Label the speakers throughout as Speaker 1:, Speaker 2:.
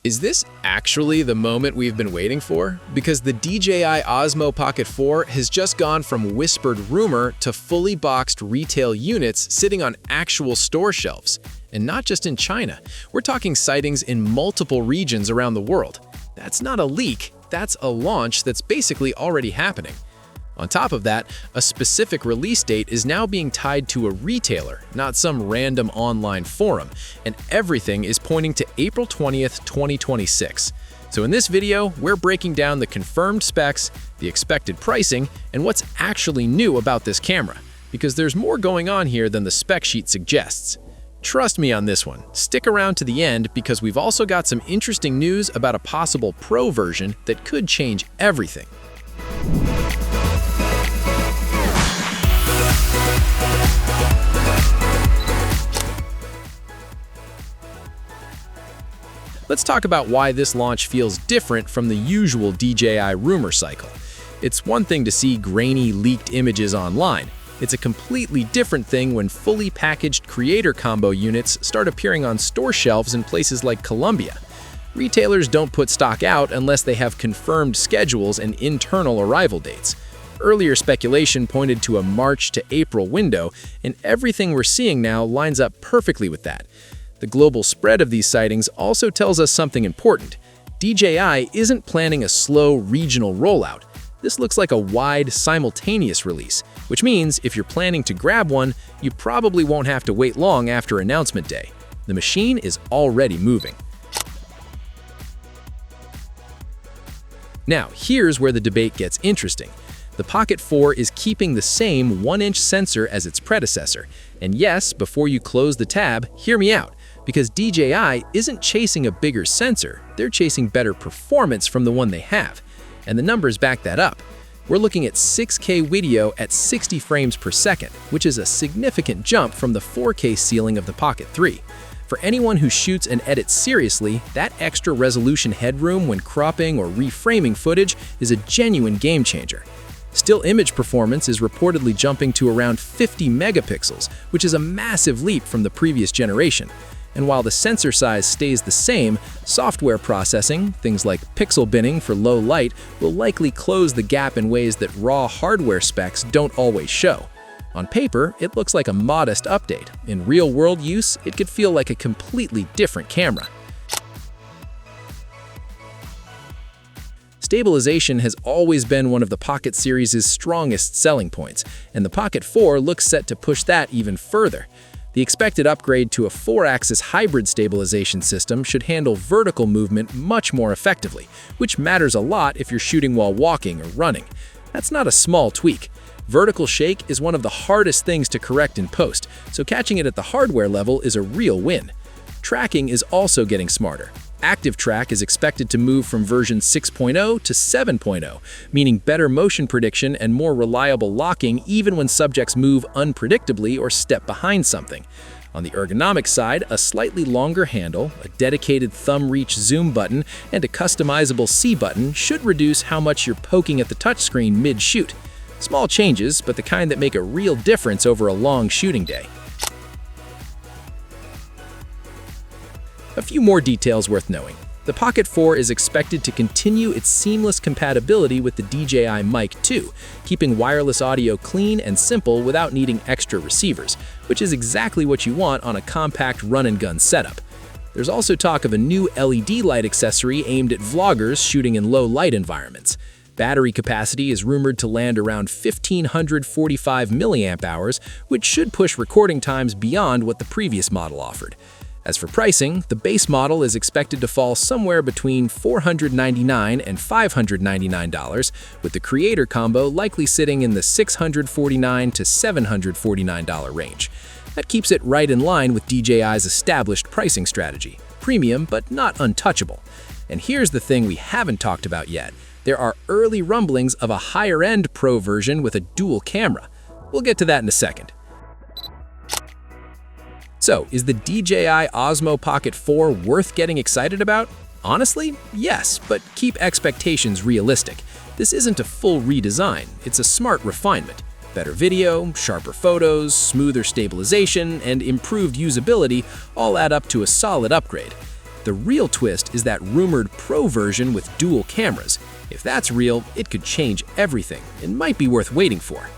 Speaker 1: Is this actually the moment we've been waiting for? Because the DJI Osmo Pocket 4 has just gone from whispered rumor to fully boxed retail units sitting on actual store shelves. And not just in China. We're talking sightings in multiple regions around the world. That's not a leak, that's a launch that's basically already happening. On top of that, a specific release date is now being tied to a retailer, not some random online forum, and everything is pointing to April 20th, 2026. So in this video, we're breaking down the confirmed specs, the expected pricing, and what's actually new about this camera, because there's more going on here than the spec sheet suggests. Trust me on this one. Stick around to the end because we've also got some interesting news about a possible Pro version that could change everything. Let's talk about why this launch feels different from the usual DJI rumor cycle. It's one thing to see grainy, leaked images online. It's a completely different thing when fully packaged creator combo units start appearing on store shelves in places like Colombia. Retailers don't put stock out unless they have confirmed schedules and internal arrival dates. Earlier speculation pointed to a March to April window, and everything we're seeing now lines up perfectly with that. The global spread of these sightings also tells us something important. DJI isn't planning a slow regional rollout. This looks like a wide, simultaneous release, which means if you're planning to grab one, you probably won't have to wait long after announcement day. The machine is already moving. Now, here's where the debate gets interesting. The Pocket 4 is keeping the same 1-inch sensor as its predecessor. And yes, before you close the tab, hear me out. Because DJI isn't chasing a bigger sensor, they're chasing better performance from the one they have. And the numbers back that up. We're looking at 6K video at 60 frames per second, which is a significant jump from the 4K ceiling of the Pocket 3. For anyone who shoots and edits seriously, that extra resolution headroom when cropping or reframing footage is a genuine game changer. Still image performance is reportedly jumping to around 50 megapixels, which is a massive leap from the previous generation. And while the sensor size stays the same, software processing, things like pixel binning for low light, will likely close the gap in ways that raw hardware specs don't always show. On paper, it looks like a modest update. In real-world use, it could feel like a completely different camera. Stabilization has always been one of the Pocket series' strongest selling points, and the Pocket 4 looks set to push that even further. The expected upgrade to a 4-axis hybrid stabilization system should handle vertical movement much more effectively, which matters a lot if you're shooting while walking or running. That's not a small tweak. Vertical shake is one of the hardest things to correct in post, so catching it at the hardware level is a real win. Tracking is also getting smarter. Active Track is expected to move from version 6.0 to 7.0, meaning better motion prediction and more reliable locking even when subjects move unpredictably or step behind something. On the ergonomics side, a slightly longer handle, a dedicated thumb reach zoom button, and a customizable C button should reduce how much you're poking at the touchscreen mid-shoot. Small changes, but the kind that make a real difference over a long shooting day. A few more details worth knowing. The Pocket 4 is expected to continue its seamless compatibility with the DJI Mic 2, keeping wireless audio clean and simple without needing extra receivers, which is exactly what you want on a compact run-and-gun setup. There's also talk of a new LED light accessory aimed at vloggers shooting in low-light environments. Battery capacity is rumored to land around 1,545 mAh, which should push recording times beyond what the previous model offered. As for pricing, the base model is expected to fall somewhere between $499 and $599, with the Creator Combo likely sitting in the $649 to $749 range. That keeps it right in line with DJI's established pricing strategy, premium but not untouchable. And here's the thing we haven't talked about yet. There are early rumblings of a higher-end Pro version with a dual camera. We'll get to that in a second. So, is the DJI Osmo Pocket 4 worth getting excited about? Honestly, yes, but keep expectations realistic. This isn't a full redesign, it's a smart refinement. Better video, sharper photos, smoother stabilization, and improved usability all add up to a solid upgrade. The real twist is that rumored Pro version with dual cameras. If that's real, it could change everything and might be worth waiting for.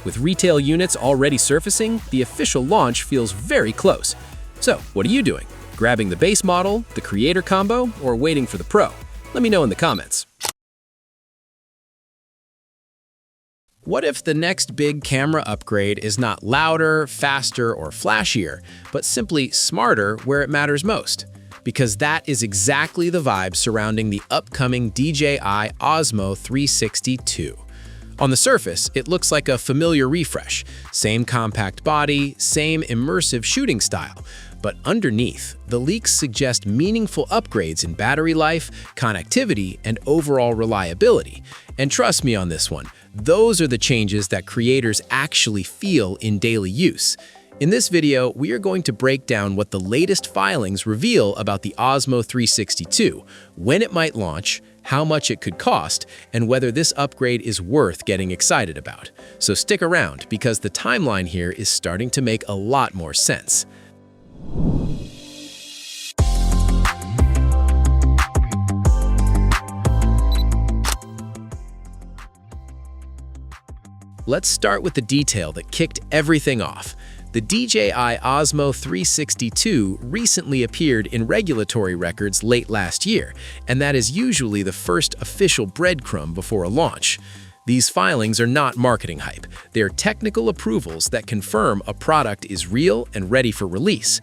Speaker 1: With retail units already surfacing, the official launch feels very close. So, what are you doing? Grabbing the base model, the creator combo, or waiting for the Pro? Let me know in the comments. What if the next big camera upgrade is not louder, faster, or flashier, but simply smarter where it matters most? Because that is exactly the vibe surrounding the upcoming DJI Osmo 360 II. On the surface, it looks like a familiar refresh, same compact body, same immersive shooting style. But underneath, the leaks suggest meaningful upgrades in battery life, connectivity, and overall reliability. And trust me on this one, those are the changes that creators actually feel in daily use. In this video, we are going to break down what the latest filings reveal about the Osmo 360 II, when it might launch, how much it could cost, and whether this upgrade is worth getting excited about. So stick around, because the timeline here is starting to make a lot more sense. Let's start with the detail that kicked everything off. The DJI Osmo 360 II recently appeared in regulatory records late last year, and that is usually the first official breadcrumb before a launch. These filings are not marketing hype. They are technical approvals that confirm a product is real and ready for release.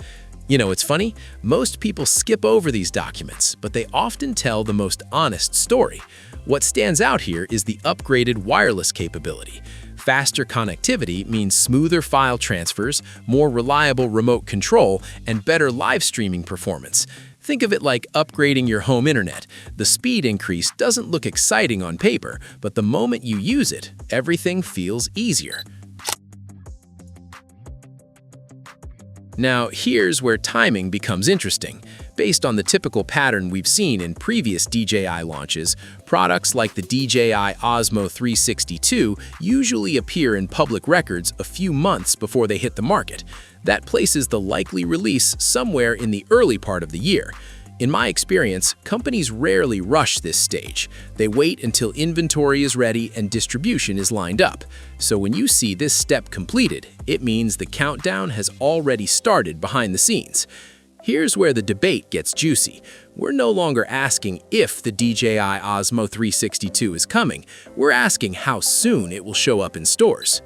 Speaker 1: You know, it's funny, most people skip over these documents, but they often tell the most honest story. What stands out here is the upgraded wireless capability. Faster connectivity means smoother file transfers, more reliable remote control, and better live streaming performance. Think of it like upgrading your home internet. The speed increase doesn't look exciting on paper, but the moment you use it, everything feels easier. Now, here's where timing becomes interesting. Based on the typical pattern we've seen in previous DJI launches, products like the DJI Osmo 360 II usually appear in public records a few months before they hit the market. That places the likely release somewhere in the early part of the year. In my experience, companies rarely rush this stage. They wait until inventory is ready and distribution is lined up. So when you see this step completed, it means the countdown has already started behind the scenes. Here's where the debate gets juicy. We're no longer asking if the DJI Osmo 360 II is coming. We're asking how soon it will show up in stores.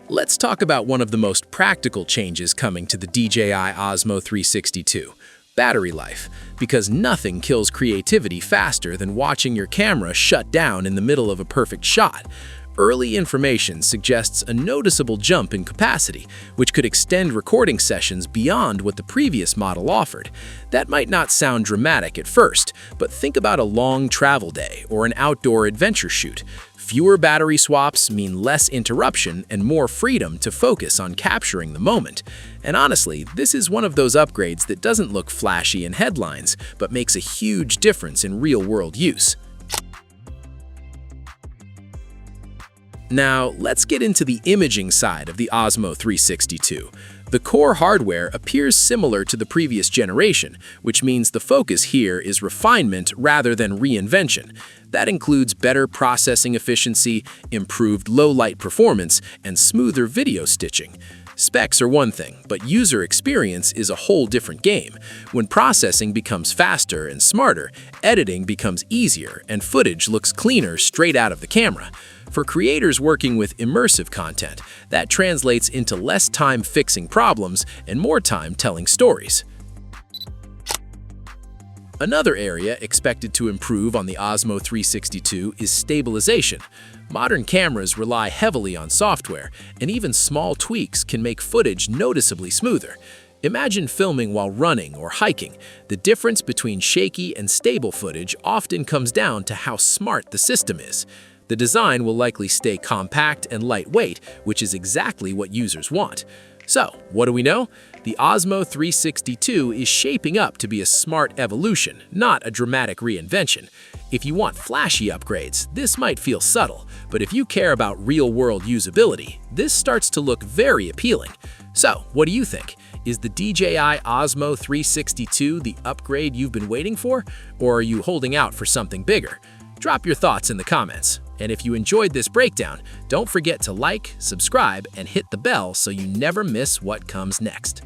Speaker 1: Let's talk about one of the most practical changes coming to the DJI Osmo 360 II, battery life, because nothing kills creativity faster than watching your camera shut down in the middle of a perfect shot. Early information suggests a noticeable jump in capacity, which could extend recording sessions beyond what the previous model offered. That might not sound dramatic at first, but think about a long travel day or an outdoor adventure shoot. Fewer battery swaps mean less interruption and more freedom to focus on capturing the moment. And honestly, this is one of those upgrades that doesn't look flashy in headlines, but makes a huge difference in real-world use. Now, let's get into the imaging side of the Osmo 360 II. The core hardware appears similar to the previous generation, which means the focus here is refinement rather than reinvention. That includes better processing efficiency, improved low-light performance, and smoother video stitching. Specs are one thing, but user experience is a whole different game. When processing becomes faster and smarter, editing becomes easier, and footage looks cleaner straight out of the camera. For creators working with immersive content, that translates into less time fixing problems and more time telling stories. Another area expected to improve on the Osmo 360 II is stabilization. Modern cameras rely heavily on software, and even small tweaks can make footage noticeably smoother. Imagine filming while running or hiking. The difference between shaky and stable footage often comes down to how smart the system is. The design will likely stay compact and lightweight, which is exactly what users want. So, what do we know? The Osmo 360 II is shaping up to be a smart evolution, not a dramatic reinvention. If you want flashy upgrades, this might feel subtle, but if you care about real-world usability, this starts to look very appealing. So, what do you think? Is the DJI Osmo 362 the upgrade you've been waiting for, or are you holding out for something bigger? Drop your thoughts in the comments. And if you enjoyed this breakdown, don't forget to like, subscribe, and hit the bell so you never miss what comes next.